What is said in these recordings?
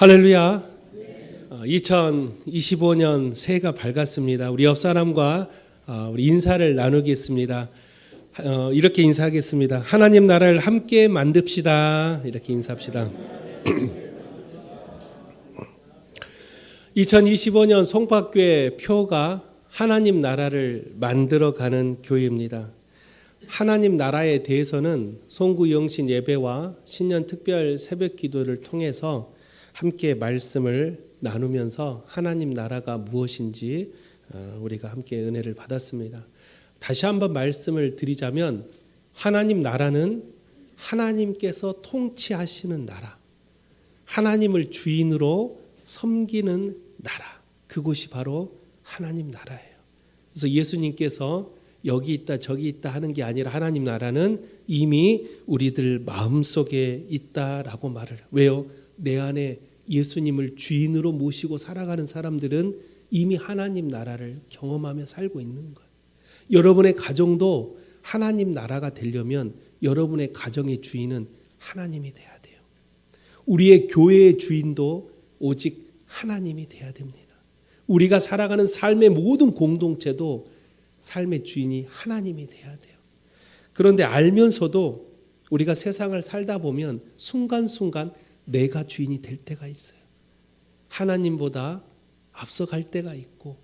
할렐루야. 2025년 새해가 밝았습니다. 우리 옆 사람과 우리 인사를 나누겠습니다. 이렇게 인사하겠습니다. 하나님 나라를 함께 만듭시다. 이렇게 인사합시다. 2025년 송파교회 표가 하나님 나라를 만들어가는 교회입니다. 하나님 나라에 대해서는 송구 영신 예배와 신년 특별 새벽 기도를 통해서 함께 말씀을 나누면서 하나님 나라가 무엇인지 우리가 함께 은혜를 받았습니다. 다시 한번 말씀을 드리자면 하나님 나라는 하나님께서 통치하시는 나라, 하나님을 주인으로 섬기는 나라, 그곳이 바로 하나님 나라예요. 그래서 예수님께서 여기 있다 저기 있다 하는 게 아니라 하나님 나라는 이미 우리들 마음속에 있다라고 말을 해요. 왜요? 내 안에 예수님을 주인으로 모시고 살아가는 사람들은 이미 하나님 나라를 경험하며 살고 있는 거예요. 여러분의 가정도 하나님 나라가 되려면 여러분의 가정의 주인은 하나님이 돼야 돼요. 우리의 교회의 주인도 오직 하나님이 돼야 됩니다. 우리가 살아가는 삶의 모든 공동체도 삶의 주인이 하나님이 돼야 돼요. 그런데 알면서도 우리가 세상을 살다 보면 순간순간 내가 주인이 될 때가 있어요. 하나님보다 앞서갈 때가 있고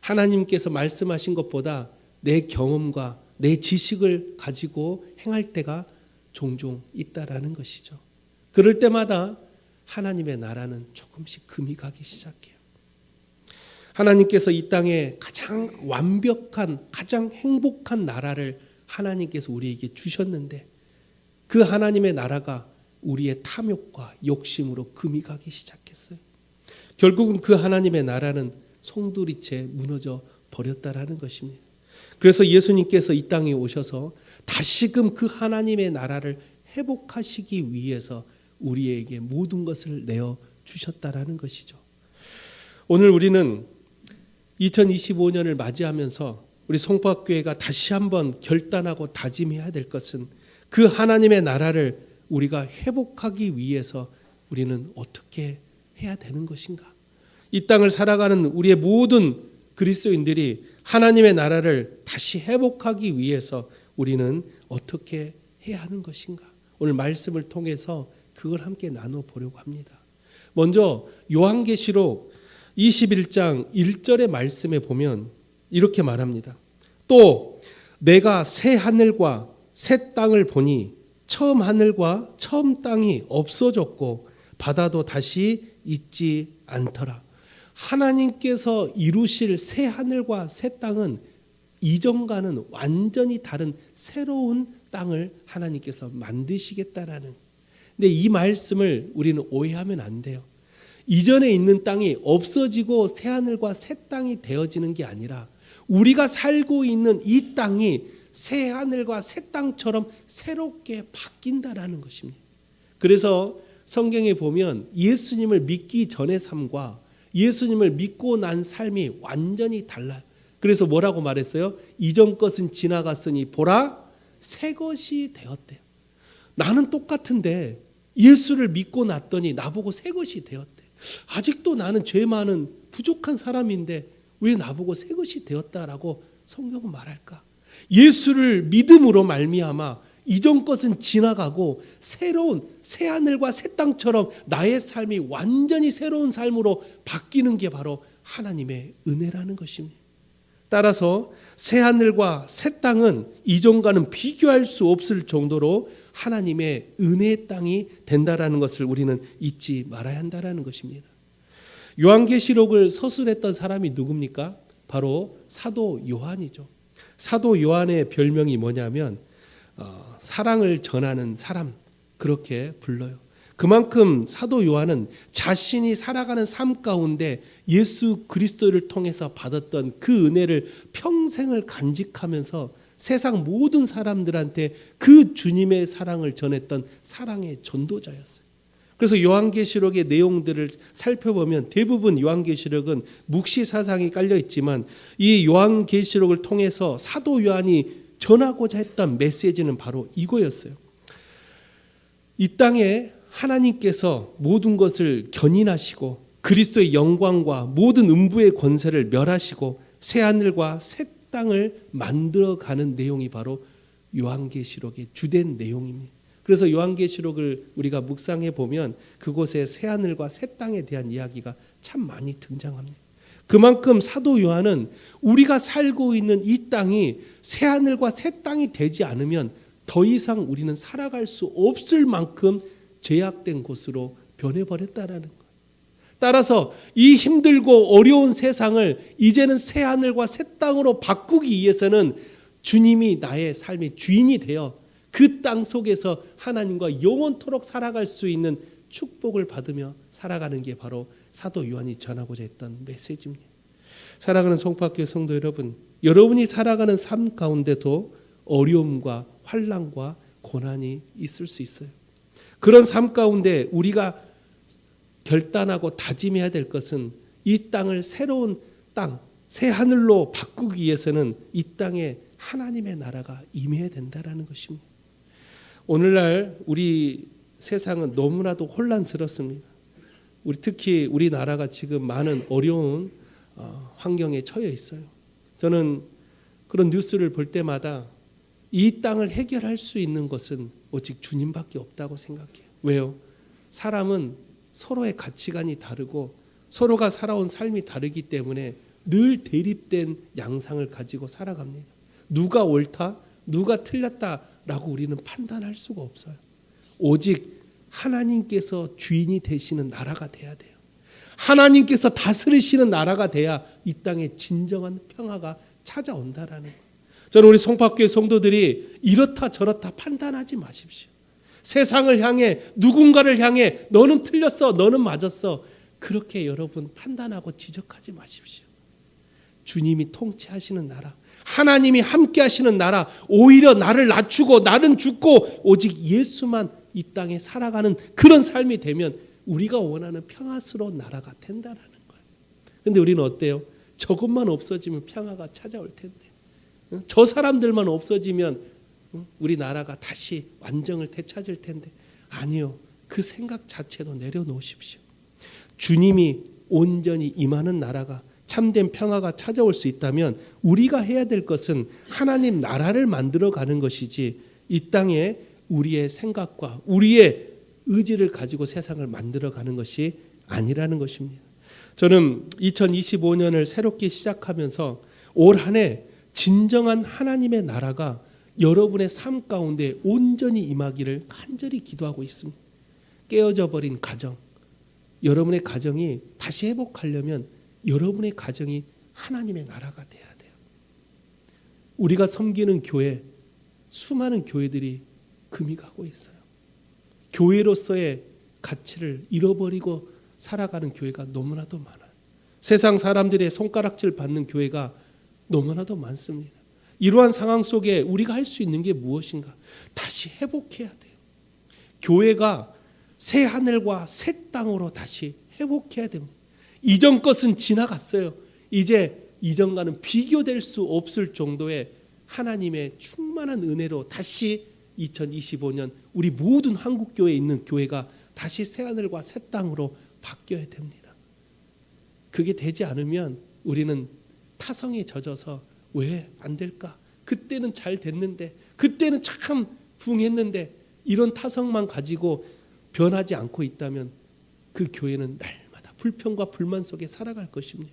하나님께서 말씀하신 것보다 내 경험과 내 지식을 가지고 행할 때가 종종 있다라는 것이죠. 그럴 때마다 하나님의 나라는 조금씩 금이 가기 시작해요. 하나님께서 이 땅에 가장 완벽한, 가장 행복한 나라를 하나님께서 우리에게 주셨는데 그 하나님의 나라가 우리의 탐욕과 욕심으로 금이 가기 시작했어요. 결국은 그 하나님의 나라는 송두리째 무너져 버렸다라는 것입니다. 그래서 예수님께서 이 땅에 오셔서 다시금 그 하나님의 나라를 회복하시기 위해서 우리에게 모든 것을 내어 주셨다라는 것이죠. 오늘 우리는 2025년을 맞이하면서 우리 송파교회가 다시 한번 결단하고 다짐해야 될 것은 그 하나님의 나라를 우리가 회복하기 위해서 우리는 어떻게 해야 되는 것인가? 이 땅을 살아가는 우리의 모든 그리스도인들이 하나님의 나라를 다시 회복하기 위해서 우리는 어떻게 해야 하는 것인가? 오늘 말씀을 통해서 그걸 함께 나눠보려고 합니다. 먼저 요한계시록 21장 1절의 말씀에 보면 이렇게 말합니다. 또 내가 새 하늘과 새 땅을 보니 처음 하늘과 처음 땅이 없어졌고 바다도 다시 있지 않더라. 하나님께서 이루실 새 하늘과 새 땅은 이전과는 완전히 다른 새로운 땅을 하나님께서 만드시겠다라는. 근데 이 말씀을 우리는 오해하면 안 돼요. 이전에 있는 땅이 없어지고 새 하늘과 새 땅이 되어지는 게 아니라 우리가 살고 있는 이 땅이 새 하늘과 새 땅처럼 새롭게 바뀐다라는 것입니다. 그래서 성경에 보면 예수님을 믿기 전의 삶과 예수님을 믿고 난 삶이 완전히 달라요. 그래서 뭐라고 말했어요? 이전 것은 지나갔으니 보라 새 것이 되었대요. 나는 똑같은데 예수를 믿고 났더니 나보고 새 것이 되었대. 아직도 나는 죄 많은 부족한 사람인데 왜 나보고 새 것이 되었다라고 성경은 말할까? 예수를 믿음으로 말미암아 이전 것은 지나가고 새로운 새 하늘과 새 땅처럼 나의 삶이 완전히 새로운 삶으로 바뀌는 게 바로 하나님의 은혜라는 것입니다. 따라서 새 하늘과 새 땅은 이전과는 비교할 수 없을 정도로 하나님의 은혜의 땅이 된다라는 것을 우리는 잊지 말아야 한다라는 것입니다. 요한계시록을 서술했던 사람이 누굽니까? 바로 사도 요한이죠. 사도 요한의 별명이 뭐냐면 사랑을 전하는 사람, 그렇게 불러요. 그만큼 사도 요한은 자신이 살아가는 삶 가운데 예수 그리스도를 통해서 받았던 그 은혜를 평생을 간직하면서 세상 모든 사람들한테 그 주님의 사랑을 전했던 사랑의 전도자였어요. 그래서 요한계시록의 내용들을 살펴보면 대부분 요한계시록은 묵시 사상이 깔려 있지만 이 요한계시록을 통해서 사도 요한이 전하고자 했던 메시지는 바로 이거였어요. 이 땅에 하나님께서 모든 것을 견인하시고 그리스도의 영광과 모든 음부의 권세를 멸하시고 새 하늘과 새 땅을 만들어가는 내용이 바로 요한계시록의 주된 내용입니다. 그래서 요한계시록을 우리가 묵상해 보면 그곳에 새 하늘과 새 땅에 대한 이야기가 참 많이 등장합니다. 그만큼 사도 요한은 우리가 살고 있는 이 땅이 새 하늘과 새 땅이 되지 않으면 더 이상 우리는 살아갈 수 없을 만큼 죄악된 곳으로 변해버렸다라는 거예요. 따라서 이 힘들고 어려운 세상을 이제는 새 하늘과 새 땅으로 바꾸기 위해서는 주님이 나의 삶의 주인이 되어 그 땅 속에서 하나님과 영원토록 살아갈 수 있는 축복을 받으며 살아가는 게 바로 사도 요한이 전하고자 했던 메시지입니다. 사랑하는 송파교회 성도 여러분, 여러분이 살아가는 삶 가운데도 어려움과 환난과 고난이 있을 수 있어요. 그런 삶 가운데 우리가 결단하고 다짐해야 될 것은 이 땅을 새로운 땅, 새 하늘로 바꾸기 위해서는 이 땅에 하나님의 나라가 임해야 된다는 것입니다. 오늘날 우리 세상은 너무나도 혼란스럽습니다. 특히 우리나라가 지금 많은 어려운 환경에 처해 있어요. 저는 그런 뉴스를 볼 때마다 이 땅을 해결할 수 있는 것은 오직 주님밖에 없다고 생각해요. 왜요? 사람은 서로의 가치관이 다르고 서로가 살아온 삶이 다르기 때문에 늘 대립된 양상을 가지고 살아갑니다. 누가 옳다, 누가 틀렸다라고 우리는 판단할 수가 없어요. 오직 하나님께서 주인이 되시는 나라가 돼야 돼요. 하나님께서 다스리시는 나라가 돼야 이 땅에 진정한 평화가 찾아온다라는 거예요. 저는 우리 송파교회 성도들이 이렇다 저렇다 판단하지 마십시오. 세상을 향해 누군가를 향해 너는 틀렸어, 너는 맞았어, 그렇게 여러분 판단하고 지적하지 마십시오. 주님이 통치하시는 나라, 하나님이 함께 하시는 나라, 오히려 나를 낮추고 나는 죽고 오직 예수만 이 땅에 살아가는 그런 삶이 되면 우리가 원하는 평화스러운 나라가 된다는 거예요. 그런데 우리는 어때요? 저것만 없어지면 평화가 찾아올 텐데, 저 사람들만 없어지면 우리나라가 다시 완정을 되찾을 텐데, 아니요. 그 생각 자체도 내려놓으십시오. 주님이 온전히 임하는 나라가, 참된 평화가 찾아올 수 있다면 우리가 해야 될 것은 하나님 나라를 만들어가는 것이지 이 땅에 우리의 생각과 우리의 의지를 가지고 세상을 만들어가는 것이 아니라는 것입니다. 저는 2025년을 새롭게 시작하면서 올 한 해 진정한 하나님의 나라가 여러분의 삶 가운데 온전히 임하기를 간절히 기도하고 있습니다. 깨어져 버린 가정, 여러분의 가정이 다시 회복하려면 여러분의 가정이 하나님의 나라가 돼야 돼요. 우리가 섬기는 교회, 수많은 교회들이 금이 가고 있어요. 교회로서의 가치를 잃어버리고 살아가는 교회가 너무나도 많아요. 세상 사람들의 손가락질 받는 교회가 너무나도 많습니다. 이러한 상황 속에 우리가 할 수 있는 게 무엇인가? 다시 회복해야 돼요. 교회가 새 하늘과 새 땅으로 다시 회복해야 됩니다. 이전 것은 지나갔어요. 이제 이전과는 비교될 수 없을 정도의 하나님의 충만한 은혜로 다시 2025년 우리 모든 한국교회에 있는 교회가 다시 새 하늘과 새 땅으로 바뀌어야 됩니다. 그게 되지 않으면 우리는 타성에 젖어서 왜 안 될까? 그때는 잘 됐는데, 그때는 참 부응했는데, 이런 타성만 가지고 변하지 않고 있다면 그 교회는 날마다 불평과 불만 속에 살아갈 것입니다.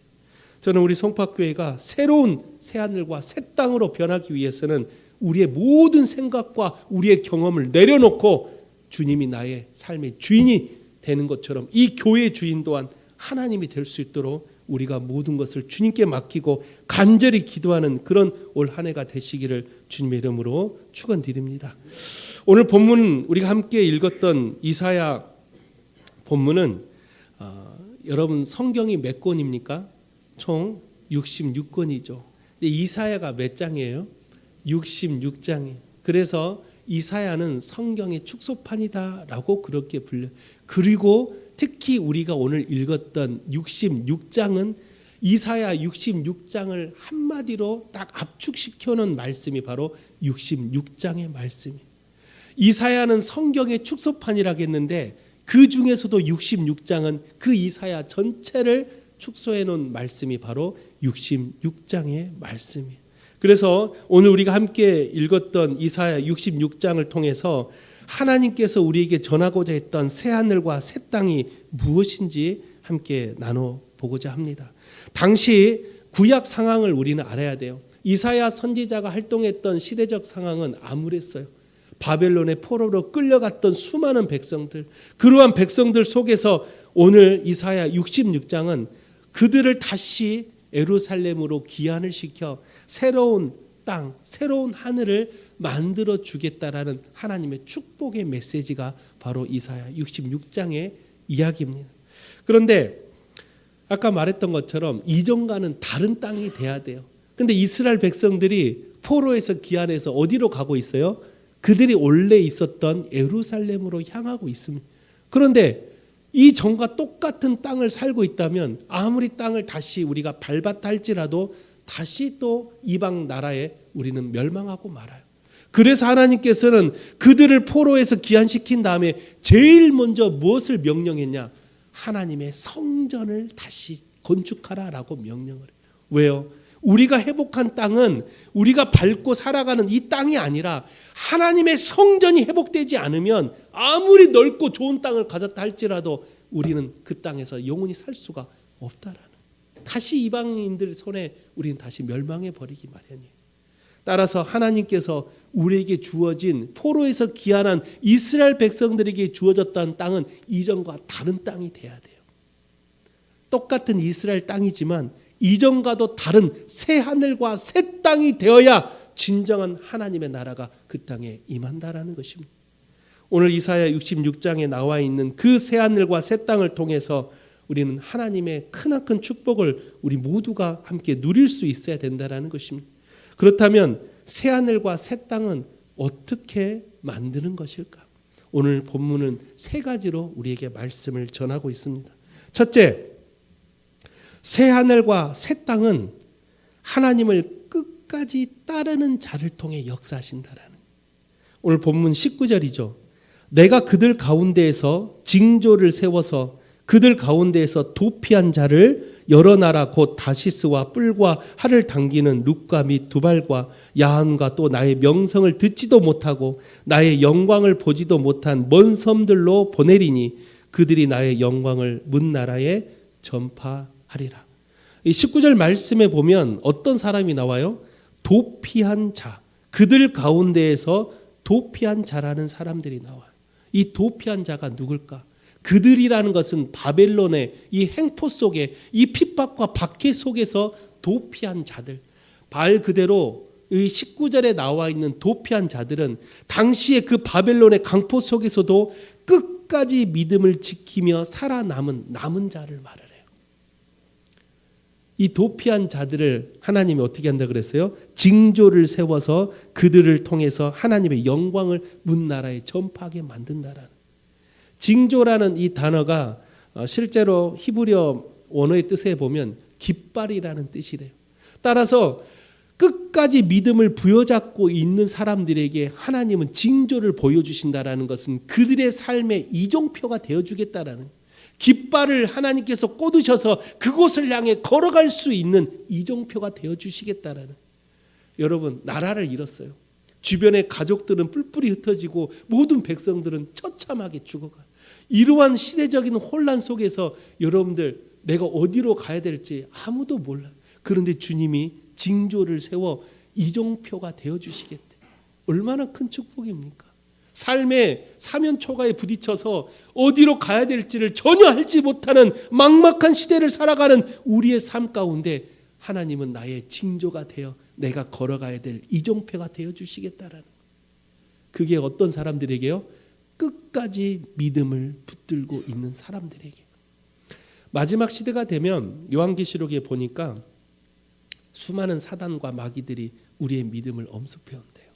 저는 우리 송파교회가 새로운 새하늘과 새 땅으로 변하기 위해서는 우리의 모든 생각과 우리의 경험을 내려놓고 주님이 나의 삶의 주인이 되는 것처럼 이 교회의 주인 또한 하나님이 될 수 있도록 우리가 모든 것을 주님께 맡기고 간절히 기도하는 그런 올 한 해가 되시기를 주님의 이름으로 축원드립니다. 오늘 본문 우리가 함께 읽었던 이사야 본문은 여러분 성경이 몇 권입니까? 총 66권이죠. 근데 이사야가 몇 장이에요? 66장이에요. 그래서 이사야는 성경의 축소판이다라고 그렇게 불려요. 그리고 특히 우리가 오늘 읽었던 66장은 이사야 66장을 한마디로 딱 압축시켜 놓은 말씀이 바로 66장의 말씀이에요. 이사야는 성경의 축소판이라고 했는데 그 중에서도 66장은 그 이사야 전체를 축소해 놓은 말씀이 바로 66장의 말씀이에요. 그래서 오늘 우리가 함께 읽었던 이사야 66장을 통해서 하나님께서 우리에게 전하고자 했던 새하늘과 새 땅이 무엇인지 함께 나눠보고자 합니다. 당시 구약 상황을 우리는 알아야 돼요. 이사야 선지자가 활동했던 시대적 상황은 암울했어요. 바벨론의 포로로 끌려갔던 수많은 백성들, 그러한 백성들 속에서 오늘 이사야 66장은 그들을 다시 예루살렘으로 귀환을 시켜 새로운 땅, 새로운 하늘을 만들어 주겠다라는 하나님의 축복의 메시지가 바로 이사야 66장의 이야기입니다. 그런데 아까 말했던 것처럼 이전과는 다른 땅이 돼야 돼요. 근데 이스라엘 백성들이 포로에서 귀환해서 어디로 가고 있어요? 그들이 원래 있었던 예루살렘으로 향하고 있습니다. 그런데 이 전과 똑같은 땅을 살고 있다면 아무리 땅을 다시 우리가 밟았다 할지라도 다시 또 이방 나라에 우리는 멸망하고 말아요. 그래서 하나님께서는 그들을 포로에서 귀환시킨 다음에 제일 먼저 무엇을 명령했냐? 하나님의 성전을 다시 건축하라라고 명령을 해요. 왜요? 우리가 회복한 땅은 우리가 밟고 살아가는 이 땅이 아니라 하나님의 성전이 회복되지 않으면 아무리 넓고 좋은 땅을 가졌다 할지라도 우리는 그 땅에서 영원히 살 수가 없다라는, 다시 이방인들 손에 우리는 다시 멸망해 버리기 마련이에요. 따라서 하나님께서 우리에게 주어진 포로에서 귀환한 이스라엘 백성들에게 주어졌던 땅은 이전과 다른 땅이 돼야 돼요. 똑같은 이스라엘 땅이지만 이전과도 다른 새 하늘과 새 땅이 되어야 진정한 하나님의 나라가 그 땅에 임한다라는 것입니다. 오늘 이사야 66장에 나와 있는 그 새 하늘과 새 땅을 통해서 우리는 하나님의 크나큰 축복을 우리 모두가 함께 누릴 수 있어야 된다라는 것입니다. 그렇다면 새 하늘과 새 땅은 어떻게 만드는 것일까? 오늘 본문은 세 가지로 우리에게 말씀을 전하고 있습니다. 첫째, 새 하늘과 새 땅은 하나님을 끝까지 따르는 자를 통해 역사하신다라는. 오늘 본문 19절이죠. 내가 그들 가운데에서 징조를 세워서 그들 가운데에서 도피한 자를 여러 나라 곧 다시스와 뿔과 활을 당기는 룻과 및 두발과 야한과 또 나의 명성을 듣지도 못하고 나의 영광을 보지도 못한 먼 섬들로 보내리니 그들이 나의 영광을 문 나라에 전파하리라. 이 19절 말씀에 보면 어떤 사람이 나와요? 도피한 자, 그들 가운데에서 도피한 자라는 사람들이 나와요. 이 도피한 자가 누굴까? 그들이라는 것은 바벨론의 이 행포 속에, 이 핍박과 박해 속에서 도피한 자들, 말 그대로 이 19절에 나와 있는 도피한 자들은 당시에 그 바벨론의 강포 속에서도 끝까지 믿음을 지키며 살아남은 남은 자를 말을 해요. 이 도피한 자들을 하나님이 어떻게 한다 그랬어요? 징조를 세워서 그들을 통해서 하나님의 영광을 문 나라에 전파하게 만든다라는. 징조라는 이 단어가 실제로 히브리어 원어의 뜻에 보면 깃발이라는 뜻이래요. 따라서 끝까지 믿음을 부여잡고 있는 사람들에게 하나님은 징조를 보여주신다라는 것은 그들의 삶의 이정표가 되어주겠다라는, 깃발을 하나님께서 꽂으셔서 그곳을 향해 걸어갈 수 있는 이정표가 되어주시겠다라는. 여러분, 나라를 잃었어요. 주변의 가족들은 뿔뿔이 흩어지고 모든 백성들은 처참하게 죽어가요. 이러한 시대적인 혼란 속에서 여러분들 내가 어디로 가야 될지 아무도 몰라요. 그런데 주님이 징조를 세워 이정표가 되어주시겠대. 얼마나 큰 축복입니까? 삶의 사면초가에 부딪혀서 어디로 가야 될지를 전혀 알지 못하는 막막한 시대를 살아가는 우리의 삶 가운데 하나님은 나의 징조가 되어 내가 걸어가야 될 이정표가 되어주시겠다라는. 그게 어떤 사람들에게요? 끝까지 믿음을 붙들고 있는 사람들에게. 마지막 시대가 되면 요한계시록에 보니까 수많은 사단과 마귀들이 우리의 믿음을 엄습해온대요.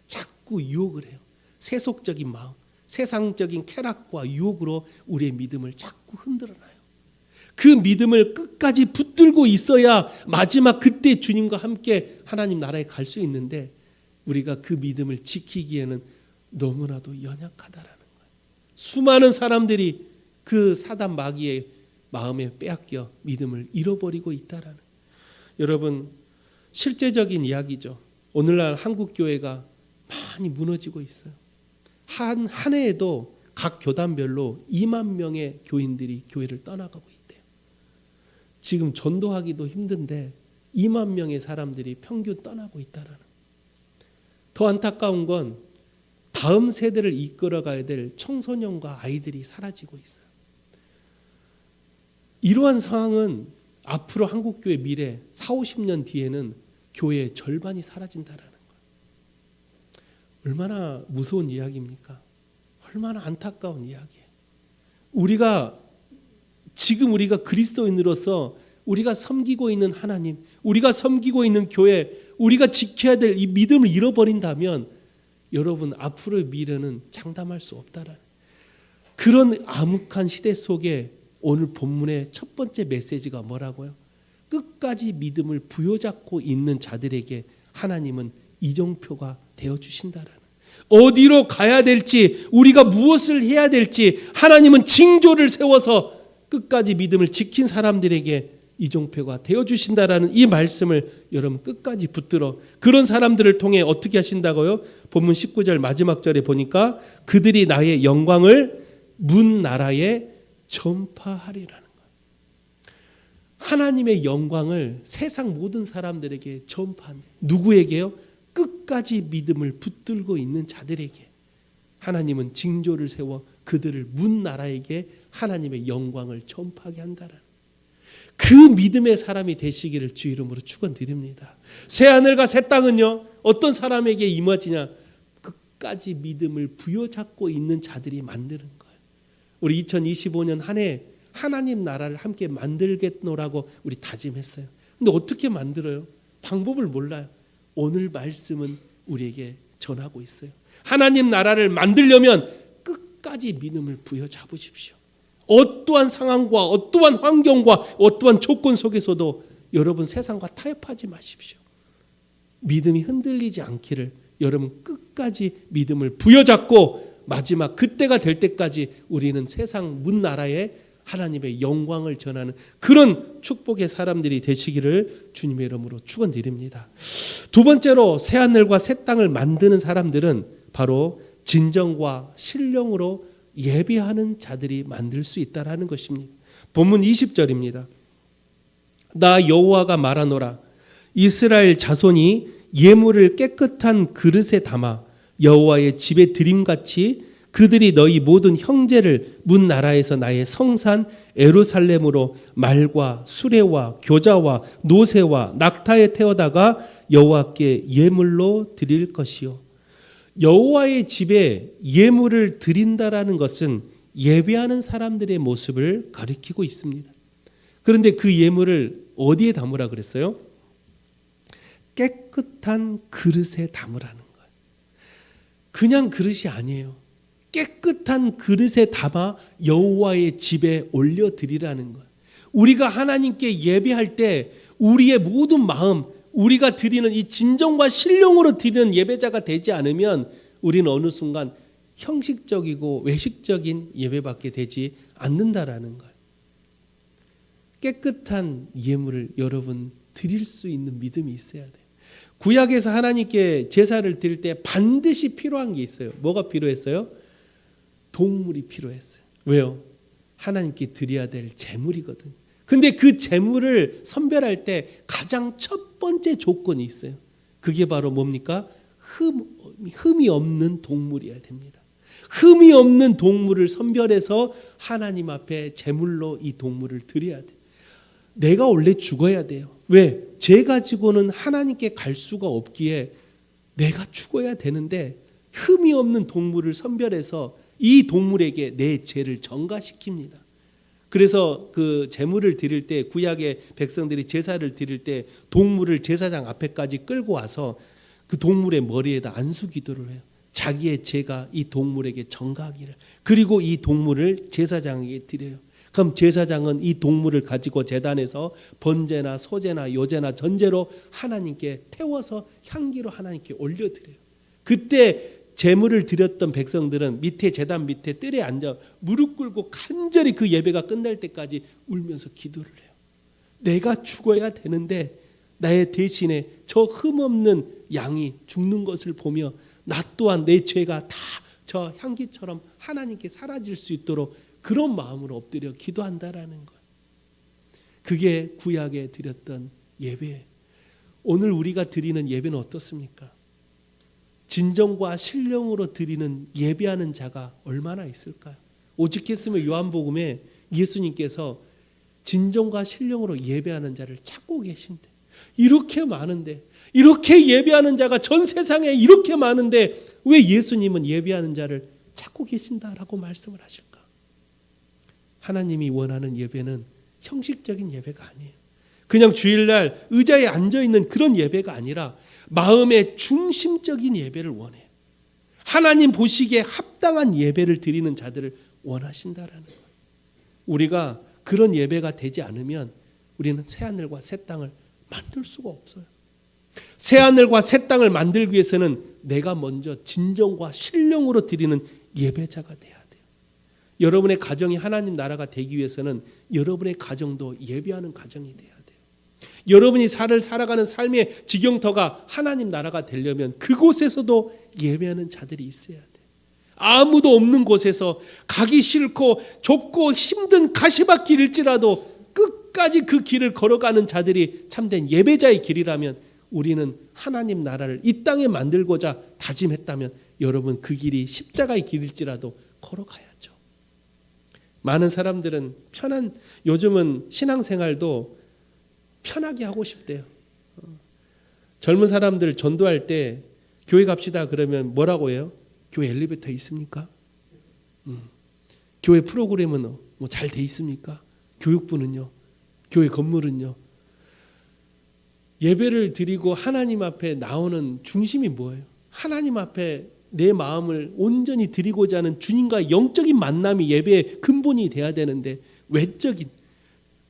자꾸 유혹을 해요. 세속적인 마음, 세상적인 쾌락과 유혹으로 우리의 믿음을 자꾸 흔들어놔요. 그 믿음을 끝까지 붙들고 있어야 마지막 그때 주님과 함께 하나님 나라에 갈 수 있는데 우리가 그 믿음을 지키기에는 너무나도 연약하다라는 거예요. 수많은 사람들이 그 사단 마귀의 마음에 빼앗겨 믿음을 잃어버리고 있다라는. 여러분, 실제적인 이야기죠. 오늘날 한국 교회가 많이 무너지고 있어요. 한 해에도 각 교단별로 2만 명의 교인들이 교회를 떠나가고 있대요. 지금 전도하기도 힘든데 2만 명의 사람들이 평균 떠나고 있다라는. 더 안타까운 건 다음 세대를 이끌어가야 될 청소년과 아이들이 사라지고 있어요. 이러한 상황은 앞으로 한국교회 미래 40-50년 뒤에는 교회의 절반이 사라진다라는 거예요. 얼마나 무서운 이야기입니까? 얼마나 안타까운 이야기예요. 지금 우리가 그리스도인으로서 우리가 섬기고 있는 하나님, 우리가 섬기고 있는 교회, 우리가 지켜야 될 이 믿음을 잃어버린다면 여러분 앞으로의 미래는 장담할 수 없다라는 그런 암흑한 시대 속에 오늘 본문의 첫 번째 메시지가 뭐라고요? 끝까지 믿음을 부여잡고 있는 자들에게 하나님은 이정표가 되어주신다라는. 어디로 가야 될지, 우리가 무엇을 해야 될지 하나님은 징조를 세워서 끝까지 믿음을 지킨 사람들에게 이정표가 되어주신다라는 이 말씀을 여러분 끝까지 붙들어 그런 사람들을 통해 어떻게 하신다고요? 본문 19절 마지막 절에 보니까 그들이 나의 영광을 문 나라에 전파하리라는 거예요. 하나님의 영광을 세상 모든 사람들에게 전파하는. 누구에게요? 끝까지 믿음을 붙들고 있는 자들에게 하나님은 징조를 세워 그들을 문 나라에게 하나님의 영광을 전파하게 한다라는. 그 믿음의 사람이 되시기를 주 이름으로 축원드립니다. 새 하늘과 새 땅은요 어떤 사람에게 임하지냐? 끝까지 믿음을 부여잡고 있는 자들이 만드는 거예요. 우리 2025년 한 해 하나님 나라를 함께 만들겠노라고 우리 다짐했어요. 근데 어떻게 만들어요? 방법을 몰라요. 오늘 말씀은 우리에게 전하고 있어요. 하나님 나라를 만들려면 끝까지 믿음을 부여잡으십시오. 어떠한 상황과 어떠한 환경과 어떠한 조건 속에서도 여러분 세상과 타협하지 마십시오. 믿음이 흔들리지 않기를 여러분 끝까지 믿음을 부여잡고 마지막 그때가 될 때까지 우리는 세상 문 나라에 하나님의 영광을 전하는 그런 축복의 사람들이 되시기를 주님의 이름으로 축원드립니다. 두 번째로 새하늘과 새 땅을 만드는 사람들은 바로 진정과 신령으로 예배하는 자들이 만들 수 있다라는 것입니다. 본문 20절입니다. 나 여호와가 말하노라. 이스라엘 자손이 예물을 깨끗한 그릇에 담아 여호와의 집에 드림같이 그들이 너희 모든 형제를 문 나라에서 나의 성산 예루살렘으로 말과 수레와 교자와 노새와 낙타에 태워다가 여호와께 예물로 드릴 것이요. 여호와의 집에 예물을 드린다라는 것은 예배하는 사람들의 모습을 가리키고 있습니다. 그런데 그 예물을 어디에 담으라 그랬어요? 깨끗한 그릇에 담으라는 거예요. 그냥 그릇이 아니에요. 깨끗한 그릇에 담아 여호와의 집에 올려드리라는 거예요. 우리가 하나님께 예배할 때 우리의 모든 마음, 우리가 드리는 이 진정과 신령으로 드리는 예배자가 되지 않으면 우리는 어느 순간 형식적이고 외식적인 예배밖에 되지 않는다라는 거예요. 깨끗한 예물을 여러분 드릴 수 있는 믿음이 있어야 돼요. 구약에서 하나님께 제사를 드릴 때 반드시 필요한 게 있어요. 뭐가 필요했어요? 동물이 필요했어요. 왜요? 하나님께 드려야 될 제물이거든. 근데 그 제물을 선별할 때 가장 첫 번째 조건이 있어요. 그게 바로 뭡니까? 흠이 없는 동물이어야 됩니다. 흠이 없는 동물을 선별해서 하나님 앞에 제물로 이 동물을 드려야 돼요. 내가 원래 죽어야 돼요. 왜? 죄 가지고는 하나님께 갈 수가 없기에 내가 죽어야 되는데 흠이 없는 동물을 선별해서 이 동물에게 내 죄를 전가시킵니다. 그래서 그 제물을 드릴 때 구약의 백성들이 제사를 드릴 때 동물을 제사장 앞에까지 끌고 와서 그 동물의 머리에다 안수 기도를 해요. 자기의 죄가 이 동물에게 전가하기를. 그리고 이 동물을 제사장에게 드려요. 그럼 제사장은 이 동물을 가지고 제단에서 번제나 소제나 요제나 전제로 하나님께 태워서 향기로 하나님께 올려드려요. 그때 제물을 드렸던 백성들은 밑에 제단 밑에 뜰에 앉아 무릎 꿇고 간절히 그 예배가 끝날 때까지 울면서 기도를 해요. 내가 죽어야 되는데 나의 대신에 저 흠없는 양이 죽는 것을 보며 나 또한 내 죄가 다 저 향기처럼 하나님께 사라질 수 있도록 그런 마음으로 엎드려 기도한다라는 것. 그게 구약에 드렸던 예배예요. 오늘 우리가 드리는 예배는 어떻습니까? 진정과 신령으로 드리는 예배하는 자가 얼마나 있을까요? 오직했으면 요한복음에 예수님께서 진정과 신령으로 예배하는 자를 찾고 계신데, 이렇게 많은데, 이렇게 예배하는 자가 전 세상에 이렇게 많은데 왜 예수님은 예배하는 자를 찾고 계신다라고 말씀을 하실까? 하나님이 원하는 예배는 형식적인 예배가 아니에요. 그냥 주일날 의자에 앉아있는 그런 예배가 아니라 마음의 중심적인 예배를 원해요. 하나님 보시기에 합당한 예배를 드리는 자들을 원하신다라는 거예요. 우리가 그런 예배가 되지 않으면 우리는 새하늘과 새 땅을 만들 수가 없어요. 새하늘과 새 땅을 만들기 위해서는 내가 먼저 진정과 신령으로 드리는 예배자가 돼야 돼요. 여러분의 가정이 하나님 나라가 되기 위해서는 여러분의 가정도 예배하는 가정이 돼야 돼요. 여러분이 살아가는 삶의 지경터가 하나님 나라가 되려면 그곳에서도 예배하는 자들이 있어야 돼요. 아무도 없는 곳에서 가기 싫고 좁고 힘든 가시밭길일지라도 끝까지 그 길을 걸어가는 자들이 참된 예배자의 길이라면, 우리는 하나님 나라를 이 땅에 만들고자 다짐했다면 여러분 그 길이 십자가의 길일지라도 걸어가야죠. 많은 사람들은 요즘은 신앙생활도 편하게 하고 싶대요. 젊은 사람들 전도할 때 교회 갑시다 그러면 뭐라고 해요? 교회 엘리베이터 있습니까? 교회 프로그램은 뭐 잘 돼 있습니까? 교육부는요? 교회 건물은요? 예배를 드리고 하나님 앞에 나오는 중심이 뭐예요? 하나님 앞에 내 마음을 온전히 드리고자 하는 주님과 영적인 만남이 예배의 근본이 돼야 되는데, 외적인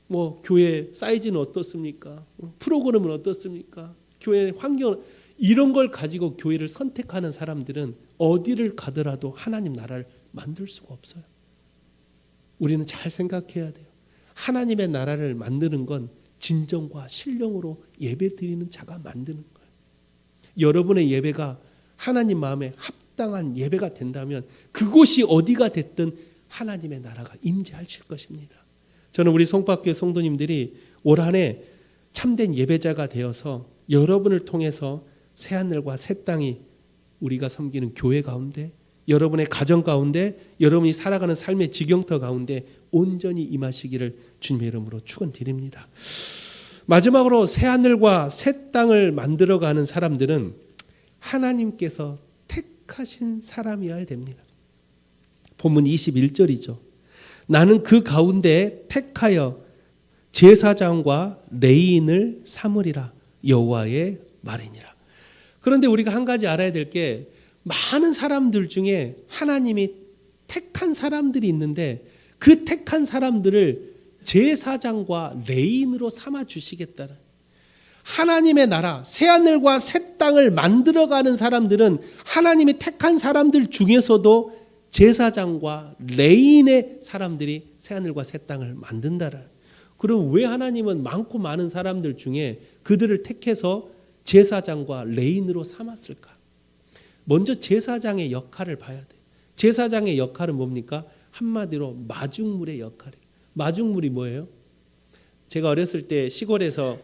뭐 교회 사이즈는 어떻습니까? 프로그램은 어떻습니까? 교회 환경, 이런 걸 가지고 교회를 선택하는 사람들은 어디를 가더라도 하나님 나라를 만들 수가 없어요. 우리는 잘 생각해야 돼요. 하나님의 나라를 만드는 건 진정과 신령으로 예배 드리는 자가 만드는 거예요. 여러분의 예배가 하나님 마음에 합당한 예배가 된다면 그곳이 어디가 됐든 하나님의 나라가 임재하실 것입니다. 저는 우리 송파교회 성도님들이 올 한 해 참된 예배자가 되어서 여러분을 통해서 새하늘과 새 땅이 우리가 섬기는 교회 가운데, 여러분의 가정 가운데, 여러분이 살아가는 삶의 지경터 가운데 온전히 임하시기를 주님의 이름으로 축원드립니다. 마지막으로 새하늘과 새 땅을 만들어가는 사람들은 하나님께서 택하신 사람이어야 됩니다. 본문 21절이죠. 나는 그 가운데 택하여 제사장과 레위인을 삼으리라 여호와의 말이니라. 그런데 우리가 한 가지 알아야 될 게, 많은 사람들 중에 하나님이 택한 사람들이 있는데 그 택한 사람들을 제사장과 레위인으로 삼아 주시겠다는, 하나님의 나라 새하늘과 새 땅을 만들어가는 사람들은 하나님이 택한 사람들 중에서도 제사장과 레위인의 사람들이 새하늘과 새 땅을 만든다라. 그럼 왜 하나님은 많고 많은 사람들 중에 그들을 택해서 제사장과 레위인으로 삼았을까? 먼저 제사장의 역할을 봐야 돼요. 제사장의 역할은 뭡니까? 한마디로 마중물의 역할이에요. 마중물이 뭐예요? 제가 어렸을 때 시골에서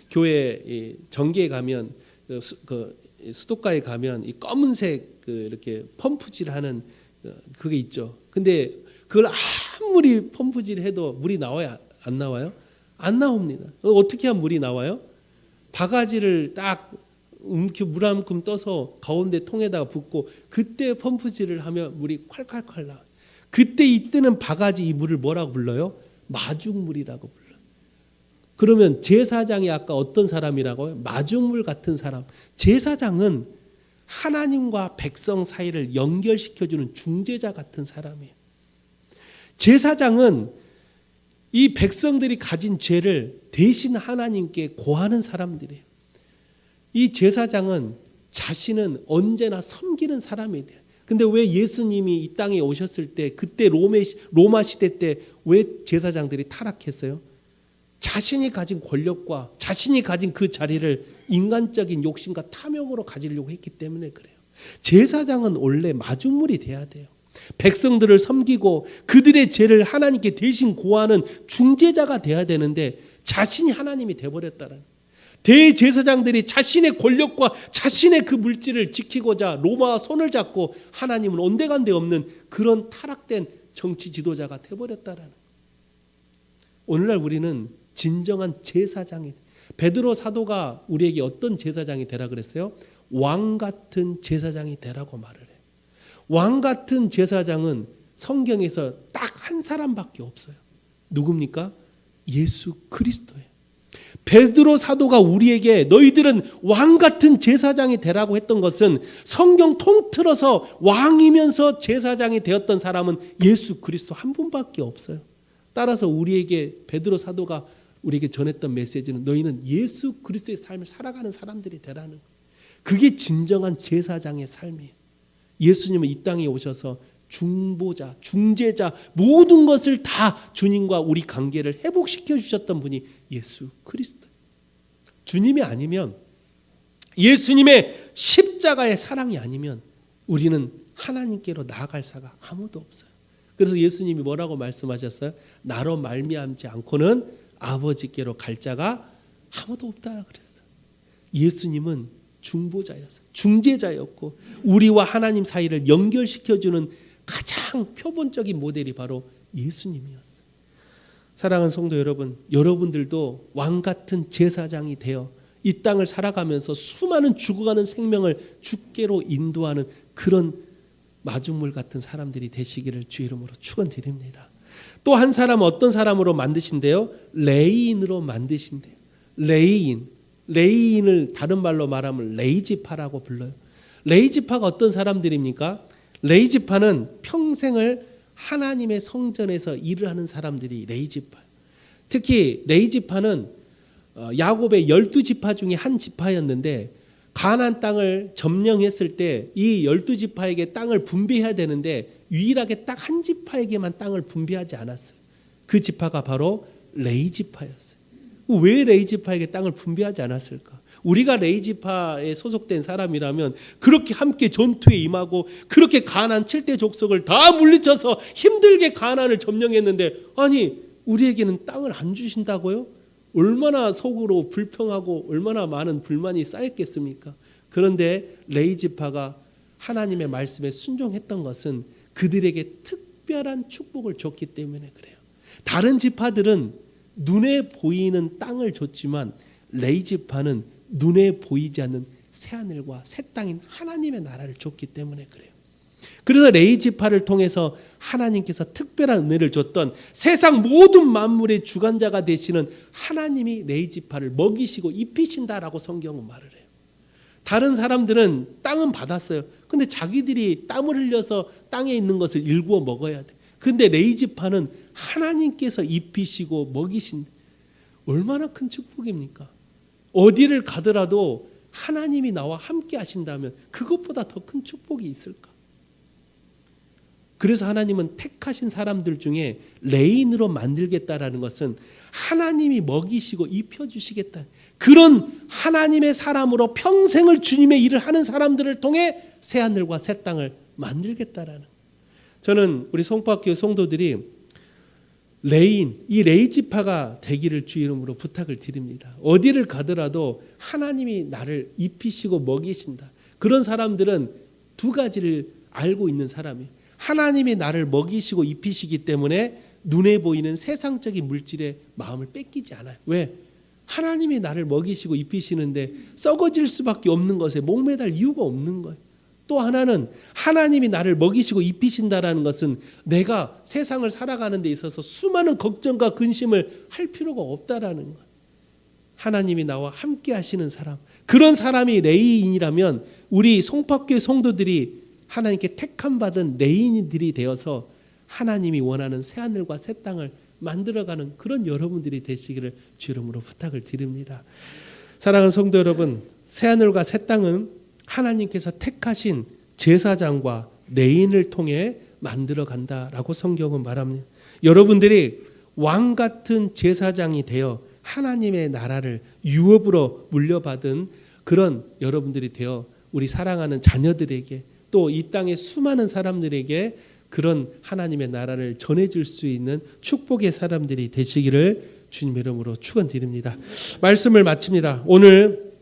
교회 정기에 가면 수도가에 가면 이 검은색 이렇게 펌프질하는 그게 있죠. 근데 그걸 아무리 펌프질해도 물이 나와요? 안 나와요? 안 나옵니다. 어떻게 하면 물이 나와요? 바가지를 딱 물 한 움큼 떠서 가운데 통에다가 붓고 그때 펌프질을 하면 물이 콸콸콸 나와요. 그때 이때는 바가지 이 물을 뭐라고 불러요? 마중물이라고 불러요. 그러면 제사장이 아까 어떤 사람이라고요? 마중물 같은 사람. 제사장은 하나님과 백성 사이를 연결시켜주는 중재자 같은 사람이에요. 제사장은 이 백성들이 가진 죄를 대신 하나님께 고하는 사람들이에요. 이 제사장은 자신은 언제나 섬기는 사람이 돼요. 근데 왜 예수님이 이 땅에 오셨을 때 그때 로마 시대 때 왜 제사장들이 타락했어요? 자신이 가진 권력과 자신이 가진 그 자리를 인간적인 욕심과 탐욕으로 가지려고 했기 때문에 그래요. 제사장은 원래 마중물이 돼야 돼요. 백성들을 섬기고 그들의 죄를 하나님께 대신 고하는 중재자가 돼야 되는데 자신이 하나님이 돼버렸다는, 대제사장들이 자신의 권력과 자신의 그 물질을 지키고자 로마와 손을 잡고 하나님은 온데간데 없는 그런 타락된 정치 지도자가 돼버렸다라는. 오늘날 우리는 진정한 제사장이, 베드로 사도가 우리에게 어떤 제사장이 되라 그랬어요? 왕 같은 제사장이 되라고 말을 해요. 왕 같은 제사장은 성경에서 딱 한 사람밖에 없어요. 누굽니까? 예수 그리스도예요. 베드로 사도가 우리에게 너희들은 왕 같은 제사장이 되라고 했던 것은 성경 통틀어서 왕이면서 제사장이 되었던 사람은 예수 그리스도 한 분밖에 없어요. 따라서 우리에게 베드로 사도가 우리에게 전했던 메시지는 너희는 예수 그리스도의 삶을 살아가는 사람들이 되라는 거예요. 그게 진정한 제사장의 삶이에요. 예수님은 이 땅에 오셔서 중보자, 중재자, 모든 것을 다 주님과 우리 관계를 회복시켜 주셨던 분이 예수 그리스도. 주님이 아니면, 예수님의 십자가의 사랑이 아니면 우리는 하나님께로 나아갈 사가 아무도 없어요. 그래서 예수님이 뭐라고 말씀하셨어요? 나로 말미암지 않고는 아버지께로 갈 자가 아무도 없다라 그랬어요. 예수님은 중보자였어요. 중재자였고 우리와 하나님 사이를 연결시켜주는 가장 표본적인 모델이 바로 예수님이었어요. 사랑하는 성도 여러분, 여러분들도 왕 같은 제사장이 되어 이 땅을 살아가면서 수많은 죽어가는 생명을 주께로 인도하는 그런 마중물 같은 사람들이 되시기를 주 이름으로 축원드립니다. 또 한 사람은 어떤 사람으로 만드신대요? 레이인으로 만드신대요. 레이인을 다른 말로 말하면 레이지파라고 불러요. 레이지파가 어떤 사람들입니까? 레이지파는 평생을 하나님의 성전에서 일을 하는 사람들이 레이지파예요. 특히 레이지파는 야곱의 12지파 중에 한 지파였는데 가나안 땅을 점령했을 때 이 12지파에게 땅을 분배해야 되는데 유일하게 딱 한 지파에게만 땅을 분배하지 않았어요. 그 지파가 바로 레이지파였어요. 왜 레이지파에게 땅을 분배하지 않았을까? 우리가 레이지파에 소속된 사람이라면 그렇게 함께 전투에 임하고 그렇게 가나안 7대 족속을 다 물리쳐서 힘들게 가나안을 점령했는데 아니 우리에게는 땅을 안 주신다고요? 얼마나 속으로 불평하고 얼마나 많은 불만이 쌓였겠습니까? 그런데 레이지파가 하나님의 말씀에 순종했던 것은 그들에게 특별한 축복을 줬기 때문에 그래요. 다른 지파들은 눈에 보이는 땅을 줬지만 레이지파는 눈에 보이지 않는 새하늘과 새 땅인 하나님의 나라를 줬기 때문에 그래요. 그래서 레이지파를 통해서 하나님께서 특별한 은혜를 줬던 세상 모든 만물의 주관자가 되시는 하나님이 레이지파를 먹이시고 입히신다라고 성경은 말을 해요. 다른 사람들은 땅은 받았어요. 근데 자기들이 땀을 흘려서 땅에 있는 것을 일구어 먹어야 돼. 근데 레이지파는 하나님께서 입히시고 먹이신다. 얼마나 큰 축복입니까? 어디를 가더라도 하나님이 나와 함께 하신다면 그것보다 더 큰 축복이 있을까? 그래서 하나님은 택하신 사람들 중에 레인으로 만들겠다라는 것은 하나님이 먹이시고 입혀주시겠다. 그런 하나님의 사람으로 평생을 주님의 일을 하는 사람들을 통해 새하늘과 새 땅을 만들겠다라는. 저는 우리 송파학교 성도들이 이 레이지파가 되기를 주 이름으로 부탁을 드립니다. 어디를 가더라도 하나님이 나를 입히시고 먹이신다. 그런 사람들은 두 가지를 알고 있는 사람이에요. 하나님이 나를 먹이시고 입히시기 때문에 눈에 보이는 세상적인 물질에 마음을 뺏기지 않아요. 왜? 하나님이 나를 먹이시고 입히시는데 썩어질 수밖에 없는 것에 목매달 이유가 없는 거예요. 또 하나는 하나님이 나를 먹이시고 입히신다라는 것은 내가 세상을 살아가는 데 있어서 수많은 걱정과 근심을 할 필요가 없다라는 거예요. 하나님이 나와 함께 하시는 사람, 그런 사람이 레이인이라면 우리 송파교회 성도들이 하나님께 택함 받은 레이인들이 되어서 하나님이 원하는 새하늘과 새 땅을 만들어가는 그런 여러분들이 되시기를 주 이름으로 부탁을 드립니다. 사랑하는 성도 여러분, 새하늘과 새 땅은 하나님께서 택하신 제사장과 레인을 통해 만들어 간다라고 성경은 말합니다. 여러분들이 왕 같은 제사장이 되어 하나님의 나라를 유업으로 물려받은 그런 여러분들이 되어 우리 사랑하는 자녀들에게 또 이 땅의 수많은 사람들에게 그런 하나님의 나라를 전해줄 수 있는 축복의 사람들이 되시기를 주님의 이름으로 축원드립니다. 말씀을 마칩니다. 오늘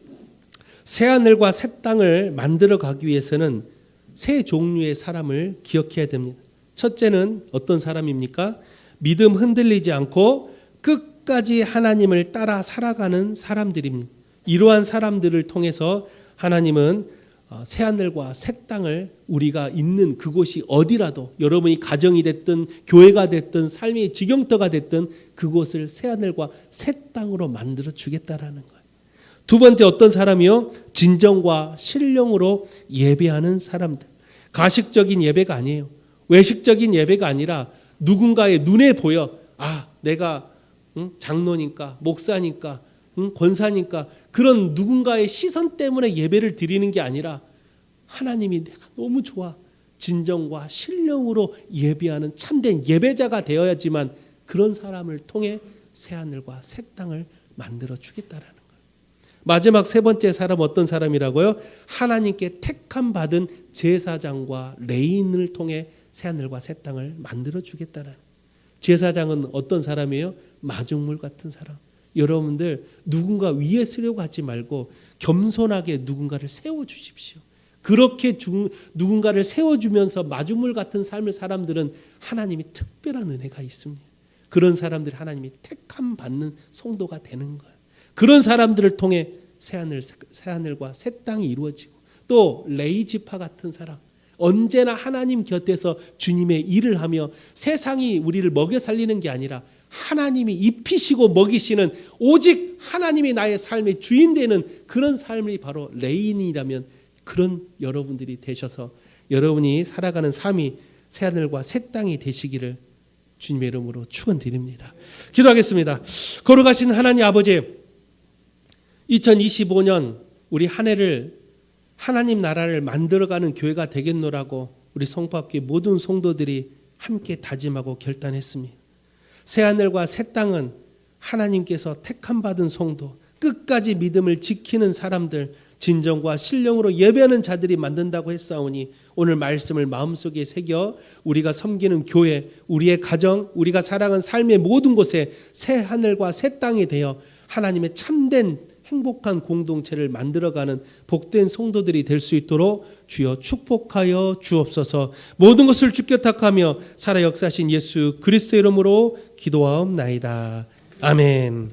새하늘과 새 땅을 만들어 가기 위해서는 세 종류의 사람을 기억해야 됩니다. 첫째는 어떤 사람입니까? 믿음 흔들리지 않고 끝까지 하나님을 따라 살아가는 사람들입니다. 이러한 사람들을 통해서 하나님은 새하늘과 새 땅을 우리가 있는 그곳이 어디라도 여러분이 가정이 됐든 교회가 됐든 삶의 지경터가 됐든 그곳을 새하늘과 새 땅으로 만들어 주겠다라는 거예요. 두 번째 어떤 사람이요? 진정과 신령으로 예배하는 사람들. 가식적인 예배가 아니에요. 외식적인 예배가 아니라 누군가의 눈에 보여 내가 장로니까 목사니까 권사니까 그런 누군가의 시선 때문에 예배를 드리는 게 아니라 하나님이 내가 너무 좋아 진정과 신령으로 예배하는 참된 예배자가 되어야지만 그런 사람을 통해 새하늘과 새 땅을 만들어 주겠다라는 거예요. 마지막 세 번째 사람 어떤 사람이라고요? 하나님께 택함 받은 제사장과 레인을 통해 새하늘과 새 땅을 만들어 주겠다라는 거예요. 제사장은 어떤 사람이에요? 마중물 같은 사람. 여러분들 누군가 위에 쓰려고 하지 말고 겸손하게 누군가를 세워주십시오. 그렇게 누군가를 세워주면서 마중물 같은 삶을 사람들은 하나님이 특별한 은혜가 있습니다. 그런 사람들이 하나님이 택함 받는 성도가 되는 거예요. 그런 사람들을 통해 새하늘과 새 땅이 이루어지고 또 레이지파 같은 사람 언제나 하나님 곁에서 주님의 일을 하며 세상이 우리를 먹여 살리는 게 아니라 하나님이 입히시고 먹이시는 오직 하나님이 나의 삶의 주인 되는 그런 삶이 바로 레인이라면 그런 여러분들이 되셔서 여러분이 살아가는 삶이 새하늘과 새 땅이 되시기를 주님의 이름으로 축원드립니다. 기도하겠습니다. 거룩하신 하나님 아버지, 2025년 우리 한 해를 하나님 나라를 만들어가는 교회가 되겠노라고 우리 성포학교의 모든 성도들이 함께 다짐하고 결단했습니다. 새하늘과 새 땅은 하나님께서 택함 받은 성도, 끝까지 믿음을 지키는 사람들, 진정과 신령으로 예배하는 자들이 만든다고 했사오니 오늘 말씀을 마음속에 새겨 우리가 섬기는 교회, 우리의 가정, 우리가 살아가는 삶의 모든 곳에 새하늘과 새 땅이 되어 하나님의 참된 행복한 공동체를 만들어가는 복된 성도들이 될 수 있도록 주여 축복하여 주옵소서. 모든 것을 주께 탁하며 살아 역사하신 예수 그리스도의 이름으로 기도하옵나이다. 아멘.